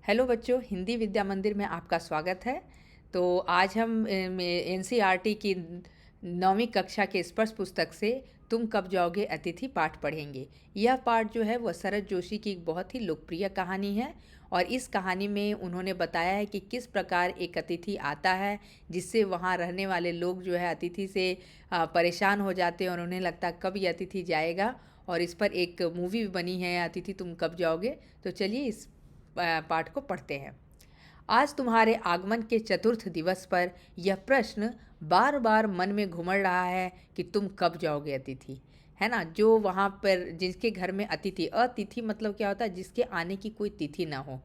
Hello बच्चों, हिंदी विद्या मंदिर में आपका स्वागत है। तो आज हम एनसीईआरटी की 9वीं कक्षा के स्पर्श पुस्तक से तुम कब जाओगे अतिथि पाठ पढ़ेंगे। यह पाठ जो है वह शरद जोशी की एक बहुत ही लोकप्रिय कहानी है और इस कहानी में उन्होंने बताया है कि किस प्रकार एक अतिथि आता है, जिससे वहाँ रहने वाले लोग जो है अतिथि से परेशान हो जाते हैं और उन्हें लगता है कब ये अतिथि जाएगा। और इस पर एक मूवी भी बनी है, अतिथि तुम कब जाओगे। तो चलिए इस पाठ को पढ़ते हैं। आज तुम्हारे आगमन के चतुर्थ दिवस पर यह प्रश्न बार बार मन में घुमड़ रहा है कि तुम कब जाओगे अतिथि। है ना, जो वहाँ पर जिसके घर में अतिथि, अतिथि मतलब क्या होता है, जिसके आने की कोई तिथि ना हो।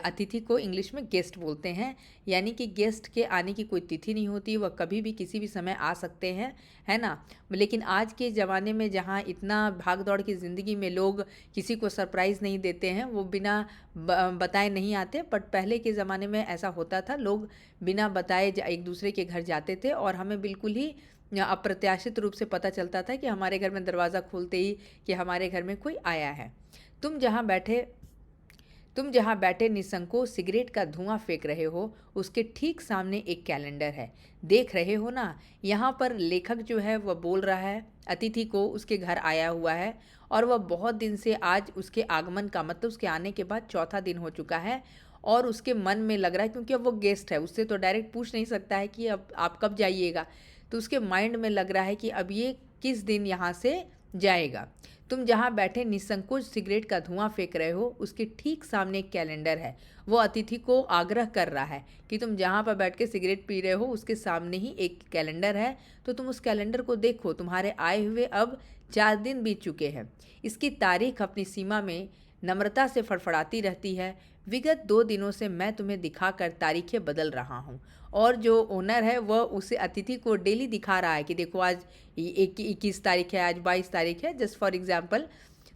अतिथि को इंग्लिश में गेस्ट बोलते हैं, यानी कि गेस्ट के आने की कोई तिथि नहीं होती, वह कभी भी किसी भी समय आ सकते हैं। है ना। लेकिन आज के ज़माने में जहाँ इतना भाग दौड़ की ज़िंदगी में लोग किसी को सरप्राइज़ नहीं देते हैं, वो बिना बताए नहीं आते। बट पहले के ज़माने में ऐसा होता था, लोग बिना बताए एक दूसरे के घर जाते थे और हमें बिल्कुल ही अप्रत्याशित रूप से पता चलता था कि हमारे घर में दरवाज़ा खोलते ही कि हमारे घर में कोई आया है। तुम जहाँ बैठे तुम जहाँ बैठे निसंकोच सिगरेट का धुआं फेंक रहे हो, उसके ठीक सामने एक कैलेंडर है। देख रहे हो ना, यहाँ पर लेखक जो है वह बोल रहा है अतिथि को, उसके घर आया हुआ है और वह बहुत दिन से, आज उसके आगमन का मतलब उसके आने के बाद चौथा दिन हो चुका है। और उसके मन में लग रहा है, क्योंकि अब वो गेस्ट है, उससे तो डायरेक्ट पूछ नहीं सकता है कि अब आप कब जाइएगा। तो उसके माइंड में लग रहा है कि अब ये किस दिन यहाँ से जाएगा। तुम जहाँ बैठे निसंकोच सिगरेट का धुआं फेंक रहे हो, उसके ठीक सामने एक कैलेंडर है। वो अतिथि को आग्रह कर रहा है कि तुम जहाँ पर बैठ के सिगरेट पी रहे हो, उसके सामने ही एक कैलेंडर है, तो तुम उस कैलेंडर को देखो। तुम्हारे आए हुए अब 4 दिन बीत चुके हैं। इसकी तारीख अपनी सीमा में नम्रता से फड़फड़ाती रहती है। विगत 2 दिनों से मैं तुम्हें दिखाकर तारीखें बदल रहा हूँ। और जो ओनर है वह उसे अतिथि को डेली दिखा रहा है कि देखो आज 21 तारीख है, आज 22 तारीख है, जस्ट फॉर एग्जाम्पल।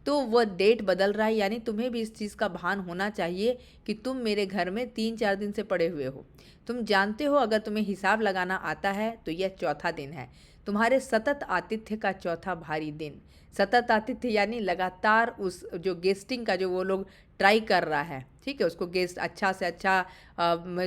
तो वह डेट बदल रहा है, यानी तुम्हें भी इस चीज़ का भान होना चाहिए कि तुम मेरे घर में 3-4 दिन से पड़े हुए हो। तुम जानते हो, अगर तुम्हें हिसाब लगाना आता है तो यह चौथा दिन है, तुम्हारे सतत आतिथ्य का चौथा भारी दिन। सतत आतिथ्य यानी लगातार उस जो गेस्टिंग का जो वो लोग ट्राई कर रहा है, ठीक है, उसको गेस्ट अच्छा से अच्छा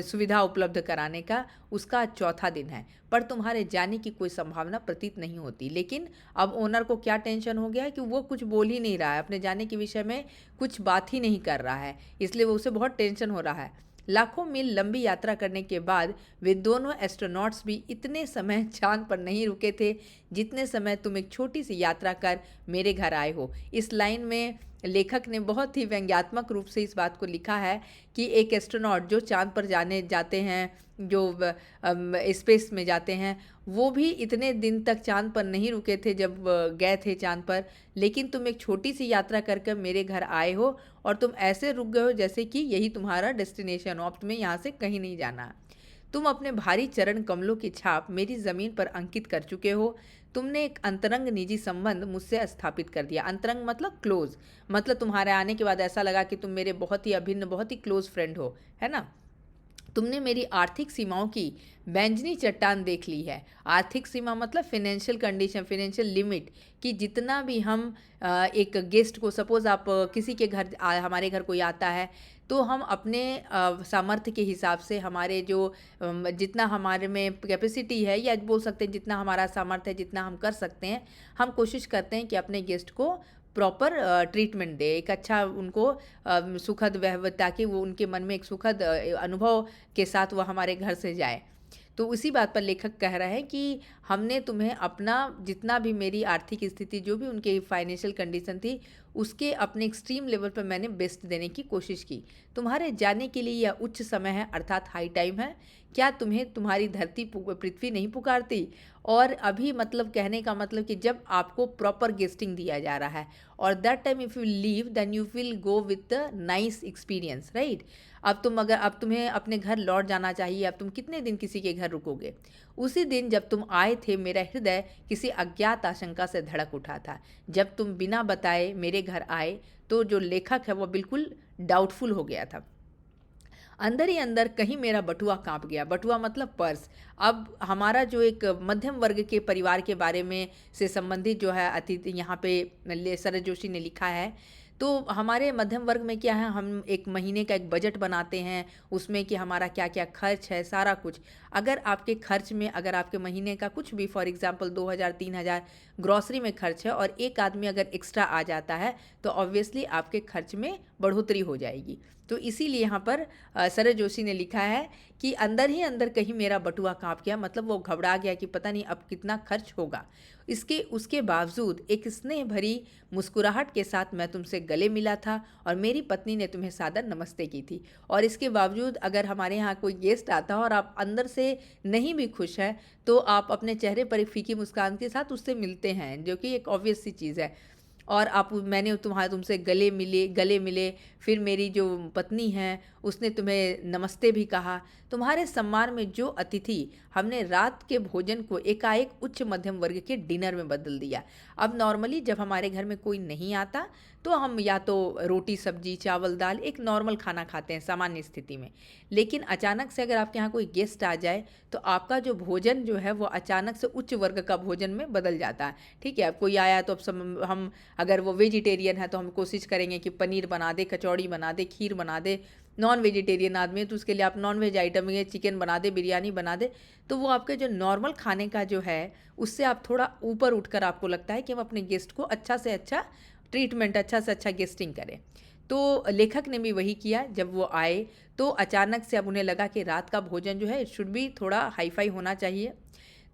सुविधा उपलब्ध कराने का, उसका चौथा दिन है। पर तुम्हारे जाने की कोई संभावना प्रतीत नहीं होती। लेकिन अब ओनर को क्या टेंशन हो गया है कि वो कुछ बोल ही नहीं रहा है, अपने जाने के विषय में कुछ बात ही नहीं कर रहा है, इसलिए वो उसे बहुत टेंशन हो रहा है। लाखों मील लंबी यात्रा करने के बाद वे दोनों एस्ट्रोनॉट्स भी इतने समय चांद पर नहीं रुके थे जितने समय तुम एक छोटी सी यात्रा कर मेरे घर आए हो। इस लाइन में लेखक ने बहुत ही व्यंग्यात्मक रूप से इस बात को लिखा है कि एक एस्ट्रोनॉट जो चांद पर जाते हैं, जो स्पेस में जाते हैं, वो भी इतने दिन तक चांद पर नहीं रुके थे जब गए थे चांद पर। लेकिन तुम एक छोटी सी यात्रा कर मेरे घर आए हो और तुम ऐसे रुक गए हो जैसे कि यही तुम्हारा डेस्टिनेशन हो, अब तुम्हें यहाँ से कहीं नहीं जाना। तुम अपने भारी चरण कमलों की छाप मेरी ज़मीन पर अंकित कर चुके हो। तुमने एक अंतरंग निजी संबंध मुझसे स्थापित कर दिया। अंतरंग मतलब क्लोज, मतलब तुम्हारे आने के बाद ऐसा लगा कि तुम मेरे बहुत ही अभिन्न, बहुत ही क्लोज फ्रेंड हो, है ना। तुमने मेरी आर्थिक सीमाओं की बैंजनी चट्टान देख ली है। आर्थिक सीमा मतलब फाइनेंशियल कंडीशन, फाइनेंशियल लिमिट, कि जितना भी हम एक गेस्ट को, सपोज़ आप किसी के घर हमारे घर कोई आता है, तो हम अपने सामर्थ्य के हिसाब से, हमारे जो जितना हमारे में कैपेसिटी है, या बोल सकते हैं जितना हमारा सामर्थ्य है, जितना हम कर सकते हैं, हम कोशिश करते हैं कि अपने गेस्ट को प्रॉपर ट्रीटमेंट दे, एक अच्छा उनको सुखद वह, ताकि वो उनके मन में एक सुखद अनुभव के साथ वो हमारे घर से जाए। तो उसी बात पर लेखक कह रहे हैं कि हमने तुम्हें अपना जितना भी, मेरी आर्थिक स्थिति जो भी उनकी फाइनेंशियल कंडीशन थी, उसके अपने एक्सट्रीम लेवल पर मैंने बेस्ट देने की कोशिश की। तुम्हारे जाने के लिए यह उच्च समय है, अर्थात हाई टाइम है। क्या तुम्हें तुम्हारी धरती पृथ्वी नहीं पुकारती? और अभी मतलब कहने का मतलब कि जब आपको प्रॉपर गेस्टिंग दिया जा रहा है, और that time if you leave then you will go with the nice experience, right. अब तुम्हें अपने घर लौट जाना चाहिए। अब तुम कितने दिन किसी के घर रुकोगे? उसी दिन जब तुम आए थे, मेरा हृदय किसी अज्ञात आशंका से धड़क उठा था। जब तुम बिना बताए मेरे घर आए, तो जो लेखक है वो बिल्कुल डाउटफुल हो गया था। अंदर ही अंदर कहीं मेरा बटुआ कांप गया। बटुआ मतलब पर्स। अब हमारा जो एक मध्यम वर्ग के परिवार के बारे में से संबंधित जो है अतिथि यहाँ पे शरद जोशी ने लिखा है। तो हमारे मध्यम वर्ग में क्या है, हम एक महीने का एक बजट बनाते हैं, उसमें कि हमारा क्या क्या खर्च है, सारा कुछ। अगर आपके खर्च में, अगर आपके महीने का कुछ भी फॉर एग्जांपल 2000-3000 ग्रॉसरी में खर्च है और एक आदमी अगर एक्स्ट्रा आ जाता है तो ऑब्वियसली आपके खर्च में बढ़ोतरी हो जाएगी। तो इसीलिए यहाँ पर सरज जोशी ने लिखा है कि अंदर ही अंदर कहीं मेरा बटुआ काँप गया, मतलब वो घबरा गया कि पता नहीं अब कितना खर्च होगा। इसके उसके बावजूद एक स्नेह भरी मुस्कुराहट के साथ मैं तुमसे गले मिला था और मेरी पत्नी ने तुम्हें सादर नमस्ते की थी। और इसके बावजूद अगर हमारे यहाँ कोई गेस्ट आता है और आप अंदर से नहीं भी खुश हैं, तो आप अपने चेहरे पर एक फीकी मुस्कान के साथ उससे मिलते हैं, जो कि एक ऑब्वियस सी चीज़ है। और आप, मैंने तुमसे गले मिले, फिर मेरी जो पत्नी है उसने तुम्हें नमस्ते भी कहा। तुम्हारे सम्मान में जो अतिथि, हमने रात के भोजन को एकाएक उच्च मध्यम वर्ग के डिनर में बदल दिया। अब नॉर्मली जब हमारे घर में कोई नहीं आता तो हम या तो रोटी सब्जी चावल दाल एक नॉर्मल खाना खाते हैं सामान्य स्थिति में, लेकिन अचानक से अगर आपके यहाँ कोई गेस्ट आ जाए तो आपका जो भोजन जो है वो अचानक से उच्च वर्ग का भोजन में बदल जाता है। ठीक है, अब कोई आया तो अब हम अगर वो वेजिटेरियन है तो हम कोशिश करेंगे कि पनीर बना दे, कचौड़ी बना दे, खीर बना दे। नॉन वेजिटेरियन आदमी है तो उसके लिए आप नॉन वेज आइटम में चिकन बना दे, बिरयानी बना दे। तो वो आपके जो नॉर्मल खाने का जो है उससे आप थोड़ा ऊपर उठकर आपको लगता है कि हम अपने गेस्ट को अच्छा से अच्छा ट्रीटमेंट, अच्छा से अच्छा गेस्टिंग करें। तो लेखक ने भी वही किया। जब वो आए तो अचानक से अब उन्हें लगा कि रात का भोजन जो है इट शुड भी थोड़ा हाई फाई होना चाहिए।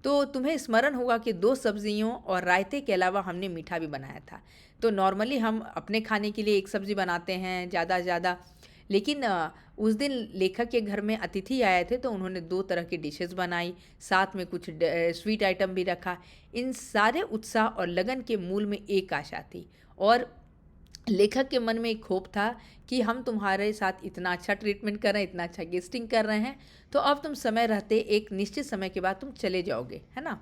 तो तुम्हें स्मरण होगा कि 2 सब्जियों और रायते के अलावा हमने मीठा भी बनाया था। तो नॉर्मली हम अपने खाने के लिए एक सब्ज़ी बनाते हैं ज़्यादा से ज़्यादा, लेकिन उस दिन लेखक के घर में अतिथि आए थे तो उन्होंने 2 तरह की डिशेस बनाई, साथ में कुछ स्वीट आइटम भी रखा। इन सारे उत्साह और लगन के मूल में एक आशा थी, और लेखक के मन में एक होप था कि हम तुम्हारे साथ इतना अच्छा ट्रीटमेंट कर रहे हैं, इतना अच्छा गेस्टिंग कर रहे हैं, तो अब तुम समय रहते एक निश्चित समय के बाद तुम चले जाओगे, है ना।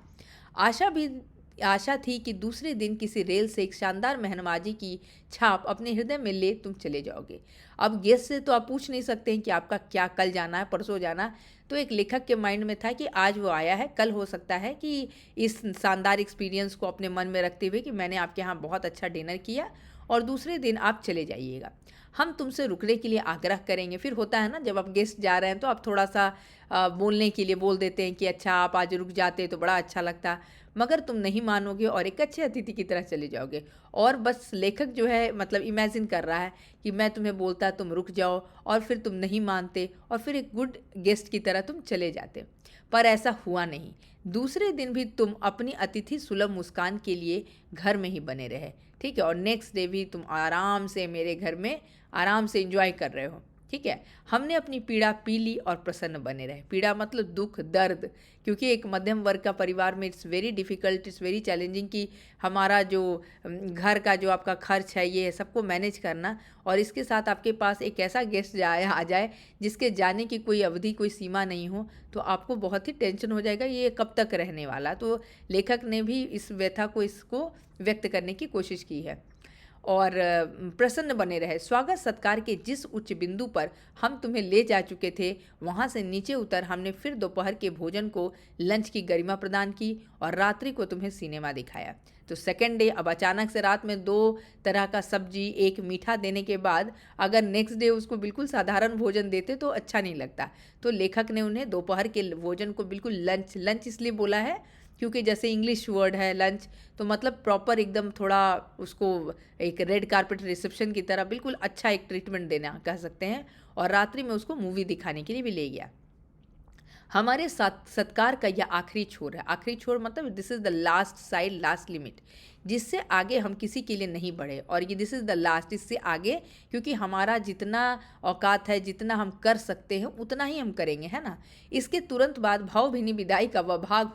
आशा थी कि दूसरे दिन किसी रेल से एक शानदार मेहनबाजी की छाप अपने हृदय में ले तुम चले जाओगे। अब गेस्ट से तो आप पूछ नहीं सकते हैं कि आपका क्या कल जाना है, परसों जाना है। तो एक लेखक के माइंड में था कि आज वो आया है, कल हो सकता है कि इस शानदार एक्सपीरियंस को अपने मन में रखते हुए कि मैंने आपके यहाँ बहुत अच्छा डिनर किया और दूसरे दिन आप चले जाइएगा। हम तुमसे रुकने के लिए आग्रह करेंगे। फिर होता है ना, जब आप गेस्ट जा रहे हैं तो आप थोड़ा सा बोलने के लिए बोल देते हैं कि अच्छा आप आज रुक जाते तो बड़ा अच्छा लगता, मगर तुम नहीं मानोगे और एक अच्छे अतिथि की तरह चले जाओगे। और बस लेखक जो है मतलब इमेजिन कर रहा है कि मैं तुम्हें बोलता तुम रुक जाओ और फिर तुम नहीं मानते और फिर एक गुड गेस्ट की तरह तुम चले जाते, पर ऐसा हुआ नहीं। दूसरे दिन भी तुम अपनी अतिथि सुलभ मुस्कान के लिए घर में ही बने रहे, ठीक है, और नेक्स्ट डे भी तुम आराम से मेरे घर में आराम से एंजॉय कर रहे हो, ठीक है। हमने अपनी पीड़ा पी ली और प्रसन्न बने रहे। पीड़ा मतलब दुख दर्द, क्योंकि एक मध्यम वर्ग का परिवार में it's very difficult, it's very challenging कि हमारा जो घर का जो आपका खर्च है ये सबको मैनेज करना, और इसके साथ आपके पास एक ऐसा गेस्ट आ जाए जिसके जाने की कोई अवधि कोई सीमा नहीं हो, तो आपको बहुत ही टेंशन हो जाएगा ये कब तक रहने वाला। तो लेखक ने भी इस व्यथा को इसको व्यक्त करने की कोशिश की है। और प्रसन्न बने रहे। स्वागत सत्कार के जिस उच्च बिंदु पर हम तुम्हें ले जा चुके थे वहाँ से नीचे उतर हमने फिर दोपहर के भोजन को लंच की गरिमा प्रदान की और रात्रि को तुम्हें सिनेमा दिखाया। तो सेकेंड डे अब अचानक से रात में 2 तरह का सब्जी एक मीठा देने के बाद अगर नेक्स्ट डे उसको बिल्कुल साधारण भोजन देते तो अच्छा नहीं लगता। तो लेखक ने उन्हें दोपहर के भोजन को बिल्कुल लंच इसलिए बोला है क्योंकि जैसे इंग्लिश वर्ड है लंच, तो मतलब प्रॉपर एकदम थोड़ा उसको एक रेड कारपेट रिसेप्शन की तरह बिल्कुल अच्छा एक ट्रीटमेंट देना कह सकते हैं। और रात्रि में उसको मूवी दिखाने के लिए भी ले गया। हमारे सत्कार का यह आखिरी छोर है। आखिरी छोर मतलब this is the last side, last limit, जिससे आगे हम किसी के लिए नहीं बढ़े। और ये दिस इज़ द लास्ट, इससे आगे क्योंकि हमारा जितना औकात है, जितना हम कर सकते हैं उतना ही हम करेंगे, है ना। इसके तुरंत बाद भावभीनी विदाई का वह भाग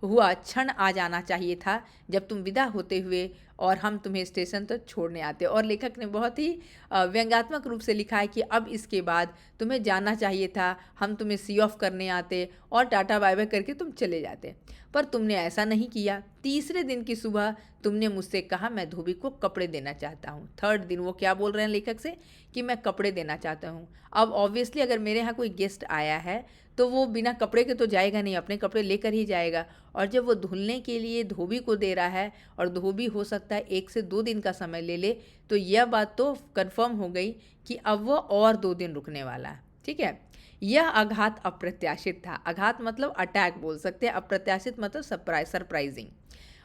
हुआ क्षण आ जाना चाहिए था जब तुम विदा होते हुए और हम तुम्हें स्टेशन तक छोड़ने आते। और लेखक ने बहुत ही व्यंग्यात्मक रूप से लिखा है कि अब इसके बाद तुम्हें जाना चाहिए था, हम तुम्हें सी ऑफ करने आते और टाटा बाय बाय करके तुम चले जाते, पर तुमने ऐसा नहीं किया। तीसरे दिन की सुबह तुमने मुझसे कहा मैं धोबी को कपड़े देना चाहता हूँ। थर्ड दिन वो क्या बोल रहे हैं लेखक से कि मैं कपड़े देना चाहता हूँ। अब ऑब्वियसली अगर मेरे यहाँ कोई गेस्ट आया है तो वो बिना कपड़े के तो जाएगा नहीं, अपने कपड़े लेकर ही जाएगा। और जब वो धुलने के लिए धोबी को दे रहा है, और धोबी हो सकता सकता है 1 से 2 दिन का समय ले ले, तो यह बात तो कंफर्म हो गई कि अब वह और 2 दिन रुकने वाला है। ठीक है, यह आघात अप्रत्याशित था। आघात मतलब अटैक बोल सकते हैं, अप्रत्याशित मतलब सरप्राइजिंग।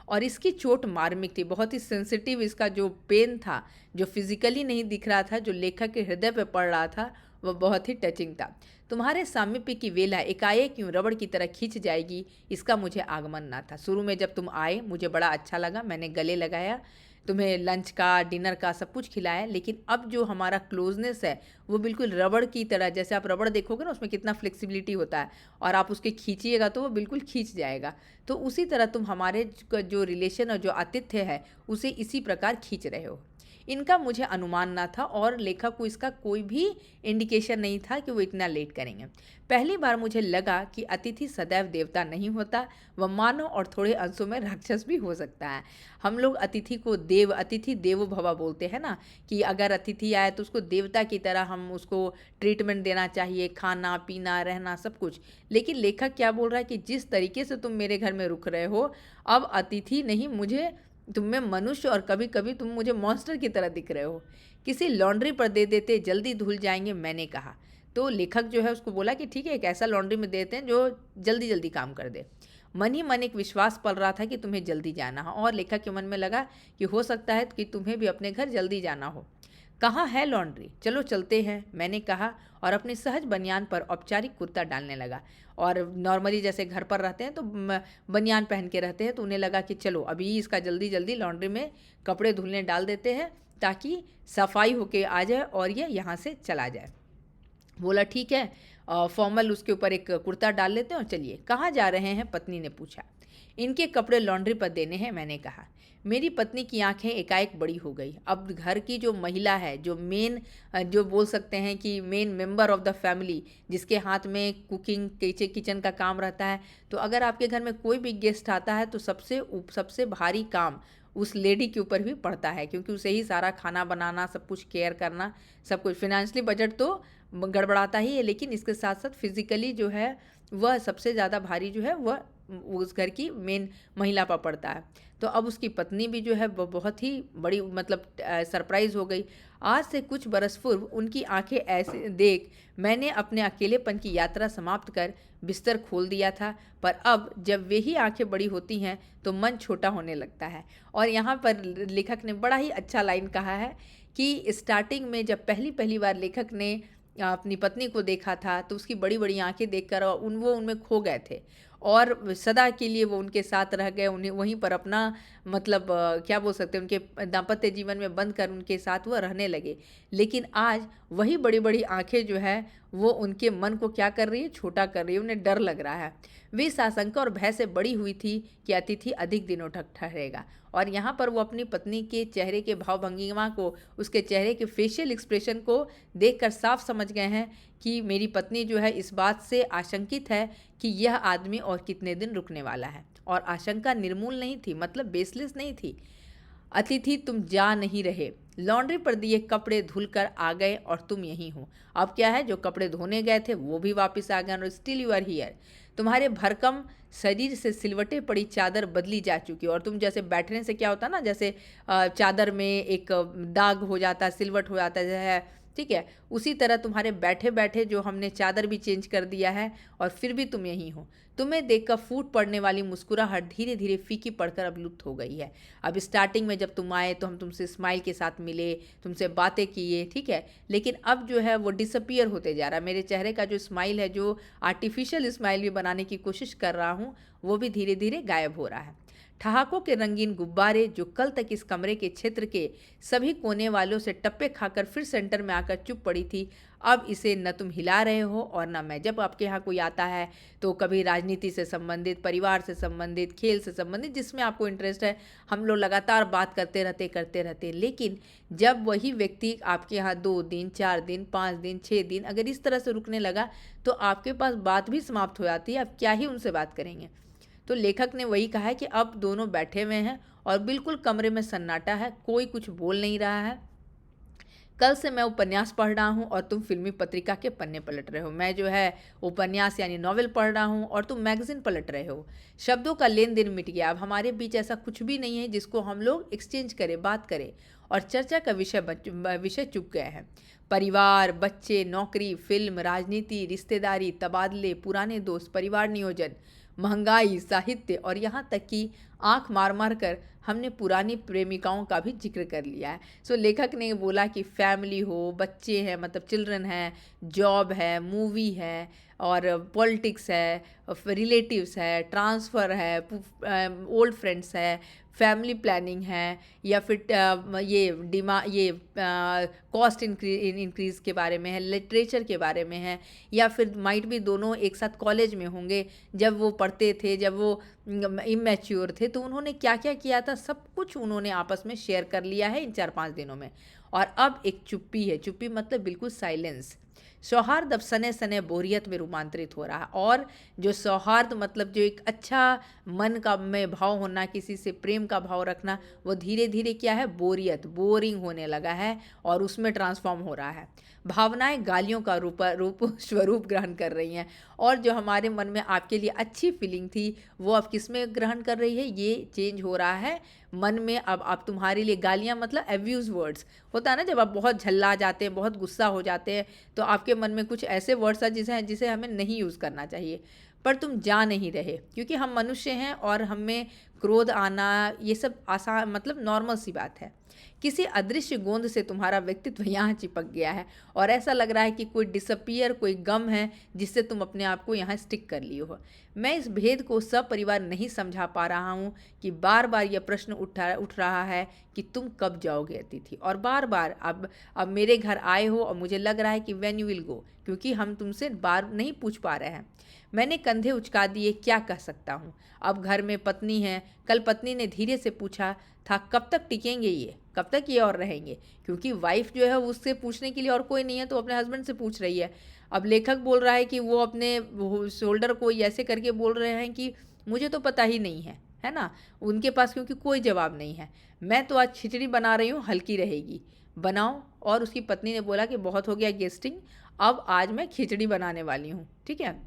और इसकी चोट मार्मिक थी, बहुत ही सेंसिटिव। इसका जो पेन था, जो फिजिकली नहीं दिख रहा था, जो लेखक के हृदय पे पड़ रहा था, वह बहुत ही टचिंग था। तुम्हारे सामीप्य की वेला एकाएक यूं रबड़ की तरह खींच जाएगी, इसका मुझे आगमन ना था। शुरू में जब तुम आए मुझे बड़ा अच्छा लगा, मैंने गले लगाया, तुम्हें लंच का, डिनर का सब कुछ खिलाया, लेकिन अब जो हमारा क्लोजनेस है वो बिल्कुल रबड़ की तरह, जैसे आप रबड़ देखोगे ना उसमें कितना फ्लेक्सिबिलिटी होता है, और आप उसके खींचिएगा तो वो बिल्कुल खींच जाएगा, तो उसी तरह तुम हमारे जो रिलेशन और जो आतिथ्य है उसे इसी प्रकार खींच रहे हो। इनका मुझे अनुमान ना था और लेखक को इसका कोई भी इंडिकेशन नहीं था कि वो इतना लेट करेंगे। पहली बार मुझे लगा कि अतिथि सदैव देवता नहीं होता, वह मानव और थोड़े अंशों में राक्षस भी हो सकता है। हम लोग अतिथि को अतिथि देवो भव बोलते हैं ना, कि अगर अतिथि आए तो उसको देवता की तरह हम उसको ट्रीटमेंट देना चाहिए, खाना पीना रहना सब कुछ। लेकिन लेखक क्या बोल रहा है कि जिस तरीके से तुम मेरे घर में रुक रहे हो, अब अतिथि नहीं, मुझे तुम में मनुष्य, और कभी कभी तुम मुझे मॉन्स्टर की तरह दिख रहे हो। किसी लॉन्ड्री पर दे देते, जल्दी धुल जाएंगे, मैंने कहा। तो लेखक जो है उसको बोला कि ठीक है, एक ऐसा लॉन्ड्री में देते हैं जो जल्दी जल्दी काम कर दे। मन ही मन एक विश्वास पल रहा था कि तुम्हें जल्दी जाना हो, और लेखक के मन में लगा कि हो सकता है कि तुम्हें भी अपने घर जल्दी जाना हो। कहाँ है लॉन्ड्री, चलो चलते हैं, मैंने कहा, और अपनी सहज बनियान पर औपचारिक कुर्ता डालने लगा। और नॉर्मली जैसे घर पर रहते हैं तो बनियान पहन के रहते हैं, तो उन्हें लगा कि चलो अभी इसका जल्दी जल्दी लॉन्ड्री में कपड़े धुलने डाल देते हैं ताकि सफाई होके आ जाए और ये यहाँ से चला जाए। बोला ठीक है, फॉर्मल उसके ऊपर एक कुर्ता डाल लेते हैं और चलिए। कहाँ जा रहे हैं, पत्नी ने पूछा। इनके कपड़े लॉन्ड्री पर देने हैं, मैंने कहा। मेरी पत्नी की आंखें एकाएक बड़ी हो गई। अब घर की जो महिला है, जो मेन, जो बोल सकते हैं कि main member of the family, जिसके हाथ में कुकिंग किचन का काम रहता है, तो अगर आपके घर में कोई भी गेस्ट आता है तो सबसे भारी काम उस लेडी के ऊपर भी पड़ता है, क्योंकि उसे ही सारा खाना बनाना, सब कुछ केयर करना, सब कुछ। फिनेंशियली बजट तो गड़बड़ाता ही है, लेकिन इसके साथ साथ फिजिकली जो है वह सबसे ज़्यादा भारी जो है वह उस घर की मेन महिला पर पड़ता है। तो अब उसकी पत्नी भी जो है वो बहुत ही बड़ी, मतलब सरप्राइज़ हो गई। आज से कुछ बरस पूर्व उनकी आंखें ऐसे देख मैंने अपने अकेलेपन की यात्रा समाप्त कर बिस्तर खोल दिया था, पर अब जब वे ही आंखें बड़ी होती हैं तो मन छोटा होने लगता है। और यहाँ पर लेखक ने बड़ा ही अच्छा लाइन कहा है कि स्टार्टिंग में जब पहली बार लेखक ने अपनी पत्नी को देखा था तो उसकी बड़ी बड़ी आंखें देखकर वो उनमें खो गए थे, और सदा के लिए वो उनके साथ रह गए, उन्हें वहीं पर अपना, मतलब क्या बोल सकते हैं, उनके दाम्पत्य जीवन में बंद कर उनके साथ वो रहने लगे। लेकिन आज वही बड़ी बड़ी आंखें जो है वो उनके मन को क्या कर रही है, छोटा कर रही है, उन्हें डर लग रहा है। वे इस आशंका और भय से बड़ी हुई थी कि अतिथि अधिक दिनों तक ठहरेगा। और यहाँ पर वो अपनी पत्नी के चेहरे के भाव भंगिमा को, उसके चेहरे के फेशियल एक्सप्रेशन को देखकर साफ समझ गए हैं कि मेरी पत्नी जो है इस बात से आशंकित है कि यह आदमी और कितने दिन रुकने वाला है। और आशंका निर्मूल नहीं थी, मतलब बेसलेस नहीं थी। अतिथि तुम जा नहीं रहे, लॉन्ड्री पर दिए कपड़े धुलकर आ गए और तुम यहीं हो। अब क्या है, जो कपड़े धोने गए थे वो भी वापस आ गए, और स्टिल यू आर हियर। तुम्हारे भरकम शरीर से सिलवटे पड़ी चादर बदली जा चुकी, और तुम जैसे बैठने से क्या होता है ना, जैसे चादर में एक दाग हो जाता है, सिलवट हो जाता है, ठीक है, उसी तरह तुम्हारे बैठे बैठे जो हमने चादर भी चेंज कर दिया है, और फिर भी तुम यहीं हो। तुम्हें देखकर फूट पड़ने वाली मुस्कुराहट धीरे धीरे फीकी पड़कर अब लुप्त हो गई है। अब स्टार्टिंग में जब तुम आए तो हम तुमसे स्माइल के साथ मिले, तुमसे बातें किए, ठीक है, लेकिन अब जो है वो डिसअपियर होते जा रहा है। मेरे चेहरे का जो स्माइल है, जो आर्टिफिशियल स्माइल भी बनाने की कोशिश कर रहा हूँ, वो भी धीरे धीरे गायब हो रहा है। ठहाकों के रंगीन गुब्बारे जो कल तक इस कमरे के क्षेत्र के सभी कोने वालों से टप्पे खाकर फिर सेंटर में आकर चुप पड़ी थी, अब इसे न तुम हिला रहे हो और न मैं। जब आपके यहाँ कोई आता है तो कभी राजनीति से संबंधित, परिवार से संबंधित, खेल से संबंधित, जिसमें आपको इंटरेस्ट है, हम लोग लगातार बात करते रहते, लेकिन जब वही व्यक्ति आपके यहाँ 2 दिन, 4 दिन, 5 दिन, 6 दिन अगर इस तरह से रुकने लगा तो आपके पास बात भी समाप्त हो जाती है। अब क्या ही उनसे बात करेंगे। तो लेखक ने वही कहा है कि अब दोनों बैठे हुए हैं और बिल्कुल कमरे में सन्नाटा है, कोई कुछ बोल नहीं रहा है। कल से मैं उपन्यास पढ़ रहा हूँ और तुम फिल्मी पत्रिका के पन्ने पलट रहे हो। मैं जो है उपन्यास यानी नॉवेल पढ़ रहा हूँ और तुम मैगजीन पलट रहे हो। शब्दों का लेन देन मिट गया। अब हमारे बीच ऐसा कुछ भी नहीं है जिसको हम लोग एक्सचेंज करें, बात करें, और चर्चा का विषय चुक गए हैं। परिवार, बच्चे, नौकरी, फिल्म, राजनीति, रिश्तेदारी, तबादले, पुराने दोस्त, परिवार नियोजन, महंगाई, साहित्य और यहाँ तक कि आंख मार मार कर हमने पुरानी प्रेमिकाओं का भी जिक्र कर लिया है। सो लेखक ने बोला कि फैमिली हो, बच्चे हैं मतलब चिल्ड्रन है, जॉब है, मूवी है और पॉलिटिक्स है, रिलेटिव्स है, ट्रांसफ़र है, ओल्ड फ्रेंड्स है, फैमिली प्लानिंग है, या फिर ये कॉस्ट इंक्रीज़ के बारे में है, लिटरेचर के बारे में है, या फिर माइट भी दोनों एक साथ कॉलेज में होंगे। जब वो पढ़ते थे, जब वो इमेच्योर थे, तो उन्होंने क्या क्या किया था सब कुछ उन्होंने आपस में शेयर कर लिया है इन 4-5 दिनों में। और अब एक चुप्पी है। चुप्पी मतलब बिल्कुल साइलेंस। सौहार्द अब सने सने बोरियत में रूपांतरित हो रहा है। और जो सौहार्द मतलब जो एक अच्छा मन का में भाव होना, किसी से प्रेम का भाव रखना, वो धीरे धीरे क्या है, बोरियत, बोरिंग होने लगा है और उसमें ट्रांसफॉर्म हो रहा है। भावनाएं गालियों का रूप स्वरूप ग्रहण कर रही हैं। और जो हमारे मन में आपके लिए अच्छी फीलिंग थी वो अब किस में ग्रहण कर रही है, ये चेंज हो रहा है मन में। अब आप तुम्हारे लिए गालियाँ मतलब एब्यूज़ वर्ड्स होता है ना, जब आप बहुत झल्ला जाते हैं, बहुत गुस्सा हो जाते हैं, तो आपके मन में कुछ ऐसे वर्ड्स हैं जिसे हमें नहीं यूज़ करना चाहिए, पर तुम जा नहीं रहे, क्योंकि हम मनुष्य हैं और हमें क्रोध आना ये सब आसान मतलब नॉर्मल सी बात है। किसी अदृश्य गोंद से तुम्हारा व्यक्तित्व यहाँ चिपक गया है और ऐसा लग रहा है कि कोई डिसअपियर, कोई गम है जिससे तुम अपने आप को यहाँ स्टिक कर लिए हो। मैं इस भेद को सपरिवार नहीं समझा पा रहा हूँ कि बार बार यह प्रश्न उठ रहा है कि तुम कब जाओगे अतिथि, और बार बार अब मेरे घर आए हो और मुझे लग रहा है कि व्हेन यू विल गो, क्योंकि हम तुमसे बार नहीं पूछ पा रहे हैं। मैंने कंधे उचका दिए, क्या कह सकता हूँ। अब घर में पत्नी है। कल पत्नी ने धीरे से पूछा था, कब तक टिकेंगे ये, कब तक ये और रहेंगे, क्योंकि वाइफ जो है उससे पूछने के लिए और कोई नहीं है तो अपने हस्बैंड से पूछ रही है। अब लेखक बोल रहा है कि वो अपने शोल्डर को ऐसे करके बोल रहे हैं कि मुझे तो पता ही नहीं है ना, उनके पास क्योंकि कोई जवाब नहीं है। मैं तो आज खिचड़ी बना रही हूँ, हल्की रहेगी, बनाओ। और उसकी पत्नी ने बोला कि बहुत हो गया गेस्टिंग, अब आज मैं खिचड़ी बनाने वाली हूँ, ठीक है।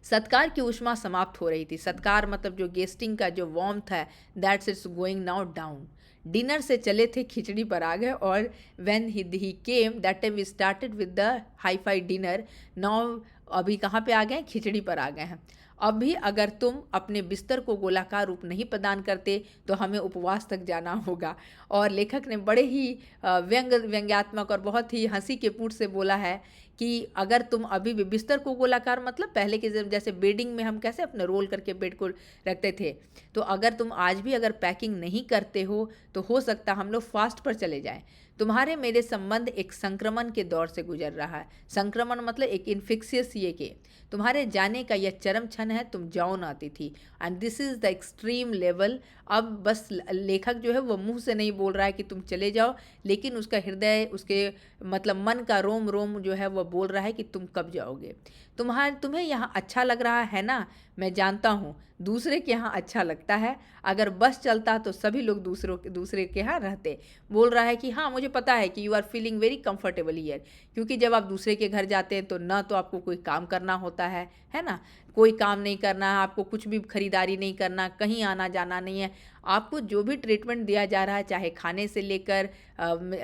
सत्कार की ऊष्मा समाप्त हो रही थी। सत्कार मतलब जो गेस्टिंग का जो वार्मथ है, that's it's going now down. Dinner से चले थे, खिचड़ी पर आ गए, और when he came that time we started with the hi fi dinner. Now अभी कहाँ पे आ गए, खिचड़ी पर आ गए हैं। अभी अगर तुम अपने बिस्तर को गोलाकार रूप नहीं प्रदान करते तो हमें उपवास तक जाना होगा। और लेखक ने बड़े ही व्यंग्यात्मक और बहुत ही हंसी के पुट से बोला है कि अगर तुम अभी भी बिस्तर को गोलाकार मतलब पहले के जैसे बेडिंग में हम कैसे अपने रोल करके बेड को रखते थे, तो अगर तुम आज भी अगर पैकिंग नहीं करते हो सकता हम लोग फास्ट पर चले जाएं। तुम्हारे मेरे संबंध एक संक्रमण के दौर से गुजर रहा है। संक्रमण मतलब एक इन्फेक्शियस ये के तुम्हारे जाने का यह चरम क्षण है, तुम जाओ ना अतिथि, and this is the extreme level. अब बस लेखक जो है वो मुंह से नहीं बोल रहा है कि तुम चले जाओ, लेकिन उसका हृदय, उसके मतलब मन का रोम रोम जो है वो बोल रहा है कि तुम कब जाओगे। तुम्हें यहाँ अच्छा लग रहा है ना, मैं जानता हूँ दूसरे के यहाँ अच्छा लगता है। अगर बस चलता तो सभी लोग दूसरे के यहाँ रहते। बोल रहा है कि हाँ मुझे पता है कि you are feeling very comfortable here, क्योंकि जब आप दूसरे के घर जाते हैं तो ना तो आपको कोई काम करना होता है ना, कोई काम नहीं करना है आपको, कुछ भी खरीदारी नहीं करना, कहीं आना जाना नहीं है। आपको जो भी ट्रीटमेंट दिया जा रहा है, चाहे खाने से लेकर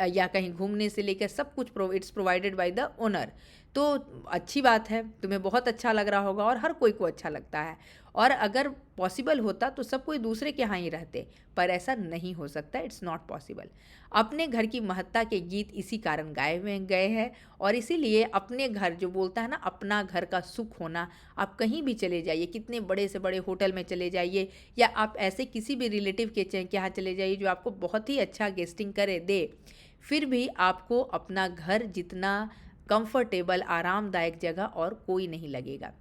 या कहीं घूमने से लेकर, सब कुछ it's provided by the owner. तो अच्छी बात है, तुम्हें बहुत अच्छा लग रहा होगा और हर कोई को अच्छा लगता है। और अगर पॉसिबल होता तो सब कोई दूसरे के यहाँ ही रहते, पर ऐसा नहीं हो सकता, इट्स नॉट पॉसिबल। अपने घर की महत्ता के गीत इसी कारण गाए हुए गए हैं, और इसीलिए अपने घर जो बोलता है ना, अपना घर का सुख होना। आप कहीं भी चले जाइए, कितने बड़े से बड़े होटल में चले जाइए, या आप ऐसे किसी भी रिलेटिव के यहाँ चले जाइए जो आपको बहुत ही अच्छा गेस्टिंग करे दे, फिर भी आपको अपना घर जितना कंफर्टेबल, आरामदायक जगह और कोई नहीं लगेगा।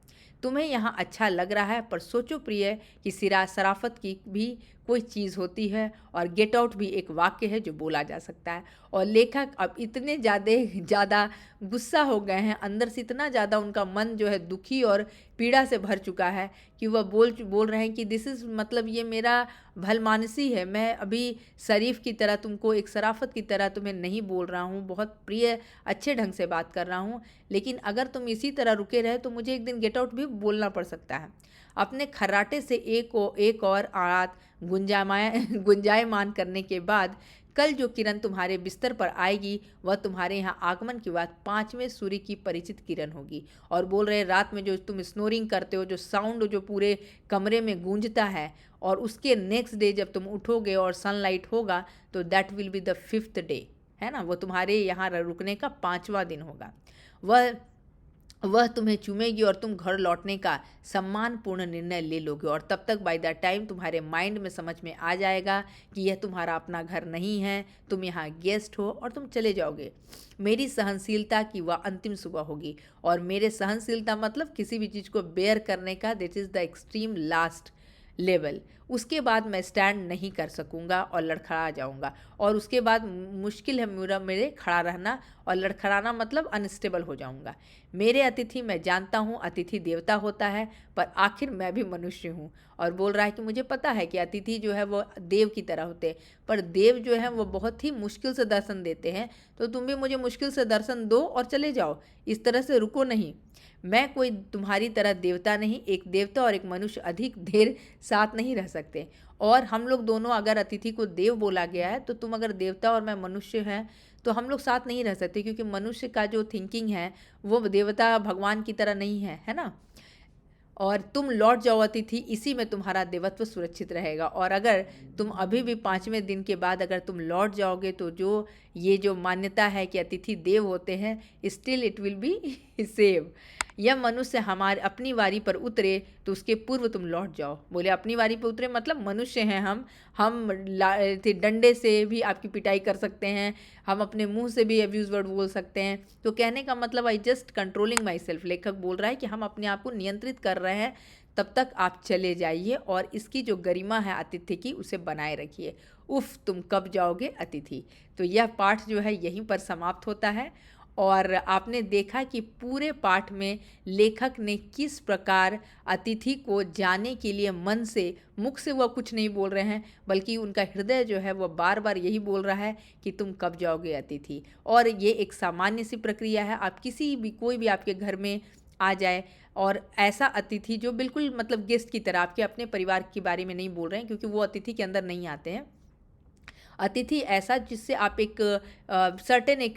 तुम्हें यहाँ अच्छा लग रहा है, पर सोचो प्रिय कि शराफत की भी कोई चीज़ होती है, और गेट आउट भी एक वाक्य है जो बोला जा सकता है। और लेखक अब इतने ज़्यादा गुस्सा हो गए हैं, अंदर से इतना ज़्यादा उनका मन जो है दुखी और पीड़ा से भर चुका है कि वह बोल रहे हैं कि दिस इज़ मतलब ये मेरा भलमानसी है, मैं अभी शरीफ की तरह तुमको, एक शराफत की तरह तुम्हें नहीं बोल रहा हूँ, बहुत प्रिय अच्छे ढंग से बात कर रहा हूँ, लेकिन अगर तुम इसी तरह रुके रहे तो मुझे एक दिन गेट आउट भी बोलना पड़ सकता है। अपने खर्राटे से एक और आयात गुंजायमान करने के बाद कल जो किरण तुम्हारे बिस्तर पर आएगी वह तुम्हारे यहाँ आगमन के बाद 5वें सूर्य की परिचित किरण होगी। और बोल रहे रात में जो तुम स्नोरिंग करते हो, जो साउंड जो पूरे कमरे में गूंजता है, और उसके नेक्स्ट डे जब तुम उठोगे और सनलाइट होगा तो that will be the 5th day, है ना, वो तुम्हारे यहाँ रुकने का 5वां दिन होगा। वह तुम्हें चूमेगी और तुम घर लौटने का सम्मानपूर्ण निर्णय ले लोगे। और तब तक बाय द टाइम तुम्हारे माइंड में समझ में आ जाएगा कि यह तुम्हारा अपना घर नहीं है, तुम यहाँ गेस्ट हो और तुम चले जाओगे। मेरी सहनशीलता की वह अंतिम सुबह होगी। और मेरे सहनशीलता मतलब किसी भी चीज़ को बेयर करने का, this is the extreme last level. उसके बाद मैं स्टैंड नहीं कर सकूंगा और लड़खड़ा जाऊंगा। और उसके बाद मुश्किल है मेरे खड़ा रहना, और लड़खड़ाना मतलब अनस्टेबल हो जाऊंगा। मेरे अतिथि, मैं जानता हूँ अतिथि देवता होता है, पर आखिर मैं भी मनुष्य हूँ। और बोल रहा है कि मुझे पता है कि अतिथि जो है वो देव की तरह होते हैं, पर देव जो है वो बहुत ही मुश्किल से दर्शन देते हैं, तो तुम भी मुझे मुश्किल से दर्शन दो और चले जाओ, इस तरह से रुको नहीं। मैं कोई तुम्हारी तरह देवता नहीं, एक देवता और एक मनुष्य अधिक देर साथ नहीं रह सकते। और हम लोग दोनों, अगर अतिथि को देव बोला गया है तो तुम अगर देवता और मैं मनुष्य हैं तो हम लोग साथ नहीं रह सकते, क्योंकि मनुष्य का जो थिंकिंग है वो देवता भगवान की तरह नहीं है ना। और तुम लौट जाओ अतिथि, इसी में तुम्हारा देवत्व सुरक्षित रहेगा। और अगर तुम अभी भी 5वें दिन के बाद अगर तुम लौट जाओगे तो ये जो मान्यता है कि अतिथि देव होते हैं, still it will be save. यह मनुष्य हमारे अपनी वारी पर उतरे तो उसके पूर्व तुम लौट जाओ। बोले अपनी वारी पर उतरे मतलब मनुष्य हैं हम डंडे से भी आपकी पिटाई कर सकते हैं, हम अपने मुंह से भी अब्यूज वर्ड बोल सकते हैं। तो कहने का मतलब I just controlling my self. लेखक बोल रहा है कि हम अपने आप को नियंत्रित कर रहे हैं, तब तक आप चले जाइए और इसकी जो गरिमा है आतिथ्य की उसे बनाए रखिए। उफ, तुम कब जाओगे अतिथि। तो यह पाठ जो है यहीं पर समाप्त होता है। और आपने देखा कि पूरे पाठ में लेखक ने किस प्रकार अतिथि को जाने के लिए मन से, मुख से वह कुछ नहीं बोल रहे हैं, बल्कि उनका हृदय जो है वह बार बार यही बोल रहा है कि तुम कब जाओगे अतिथि। और ये एक सामान्य सी प्रक्रिया है, आप कोई भी आपके घर में आ जाए और ऐसा अतिथि जो बिल्कुल मतलब गेस्ट की तरह, आपके अपने परिवार के बारे में नहीं बोल रहे हैं क्योंकि वो अतिथि के अंदर नहीं आते हैं। अतिथि ऐसा जिससे आप एक सर्टेन एक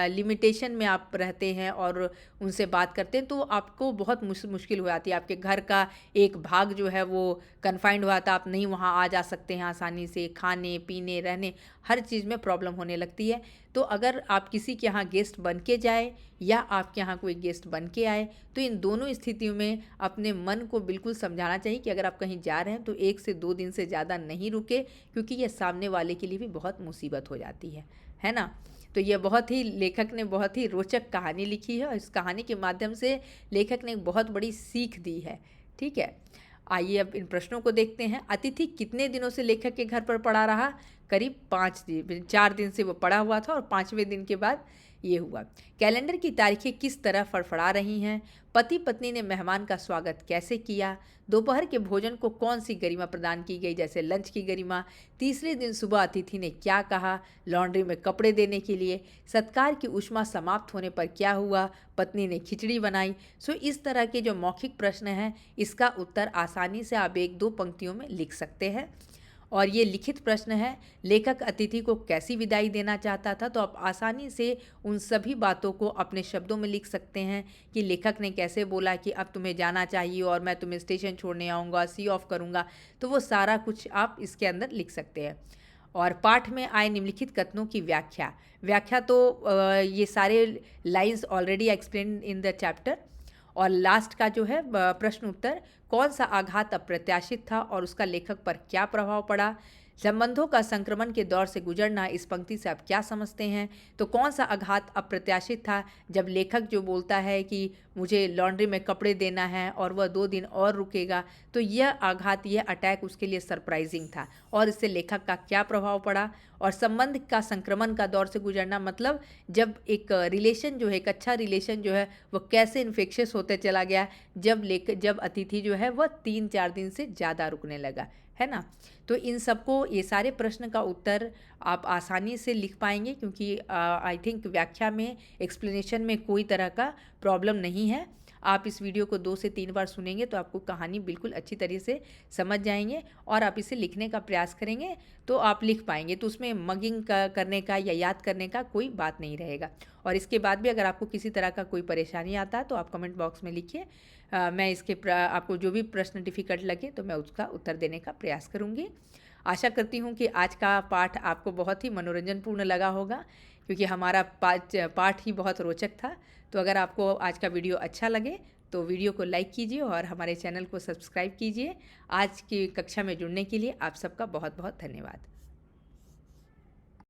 लिमिटेशन में आप रहते हैं और उनसे बात करते हैं, तो आपको बहुत मुश्किल हो जाती है। आपके घर का एक भाग जो है वो कन्फाइंड हुआ था, आप नहीं वहाँ आ जा सकते हैं आसानी से, खाने पीने रहने हर चीज़ में प्रॉब्लम होने लगती है। तो अगर आप किसी के यहाँ गेस्ट बन के जाए या आपके यहाँ कोई गेस्ट बन के आए, तो इन दोनों स्थितियों में अपने मन को बिल्कुल समझाना चाहिए कि अगर आप कहीं जा रहे हैं तो 1 से 2 दिन से ज़्यादा नहीं रुके, क्योंकि यह सामने वाले के लिए भी बहुत मुसीबत हो जाती है ना। तो ये बहुत ही लेखक ने बहुत ही रोचक कहानी लिखी है और इस कहानी के माध्यम से लेखक ने एक बहुत बड़ी सीख दी है। ठीक है, आइए अब इन प्रश्नों को देखते हैं। अतिथि कितने दिनों से लेखक के घर पर पड़ा रहा? करीब 4 दिन से वो पड़ा हुआ था और 5वें दिन के बाद ये हुआ। कैलेंडर की तारीखें किस तरह फड़फड़ा रही हैं? पति पत्नी ने मेहमान का स्वागत कैसे किया? दोपहर के भोजन को कौन सी गरिमा प्रदान की गई, जैसे लंच की गरिमा? तीसरे दिन सुबह अतिथि ने क्या कहा? लॉन्ड्री में कपड़े देने के लिए। सत्कार की ऊष्मा समाप्त होने पर क्या हुआ? पत्नी ने खिचड़ी बनाई। सो इस तरह के जो मौखिक प्रश्न हैं, इसका उत्तर आसानी से आप 1-2 पंक्तियों में लिख सकते हैं। और ये लिखित प्रश्न है, लेखक अतिथि को कैसी विदाई देना चाहता था, तो आप आसानी से उन सभी बातों को अपने शब्दों में लिख सकते हैं कि लेखक ने कैसे बोला कि अब तुम्हें जाना चाहिए और मैं तुम्हें स्टेशन छोड़ने आऊँगा, सी ऑफ करूँगा, तो वो सारा कुछ आप इसके अंदर लिख सकते हैं। और पाठ में आए निम्नलिखित कथनों की व्याख्या तो ये सारे lines already explain in the chapter. और लास्ट का जो है प्रश्न उत्तर, कौन सा आघात अप्रत्याशित था और उसका लेखक पर क्या प्रभाव पड़ा? संबंधों का संक्रमण के दौर से गुजरना, इस पंक्ति से आप क्या समझते हैं? तो कौन सा आघात अप्रत्याशित था जब लेखक जो बोलता है कि मुझे लॉन्ड्री में कपड़े देना है और वह 2 दिन और रुकेगा, तो यह आघात, यह अटैक उसके लिए सरप्राइजिंग था और इससे लेखक का क्या प्रभाव पड़ा? और संबंध का संक्रमण का दौर से गुजरना मतलब जब एक रिलेशन जो है, एक अच्छा रिलेशन जो है वो कैसे इन्फेक्शियस होते चला गया जब अतिथि जो है वह 3-4 दिन से ज़्यादा रुकने लगा, है ना? तो इन सबको, ये सारे प्रश्न का उत्तर आप आसानी से लिख पाएंगे क्योंकि आई थिंक व्याख्या में, एक्सप्लेनेशन में कोई तरह का प्रॉब्लम नहीं है। आप इस वीडियो को 2 से 3 बार सुनेंगे तो आपको कहानी बिल्कुल अच्छी तरीके से समझ जाएंगे और आप इसे लिखने का प्रयास करेंगे तो आप लिख पाएंगे। तो उसमें मगिंग करने का या याद करने का कोई बात नहीं रहेगा। और इसके बाद भी अगर आपको किसी तरह का कोई परेशानी आता है तो आप कमेंट बॉक्स में लिखिए। मैं आपको जो भी प्रश्न डिफ़िकल्ट लगे तो मैं उसका उत्तर देने का प्रयास करूँगी। आशा करती हूँ कि आज का पाठ आपको बहुत ही मनोरंजनपूर्ण लगा होगा क्योंकि हमारा पाठ ही बहुत रोचक था। तो अगर आपको आज का वीडियो अच्छा लगे तो वीडियो को लाइक कीजिए और हमारे चैनल को सब्सक्राइब कीजिए। आज की कक्षा में जुड़ने के लिए आप सबका बहुत बहुत धन्यवाद।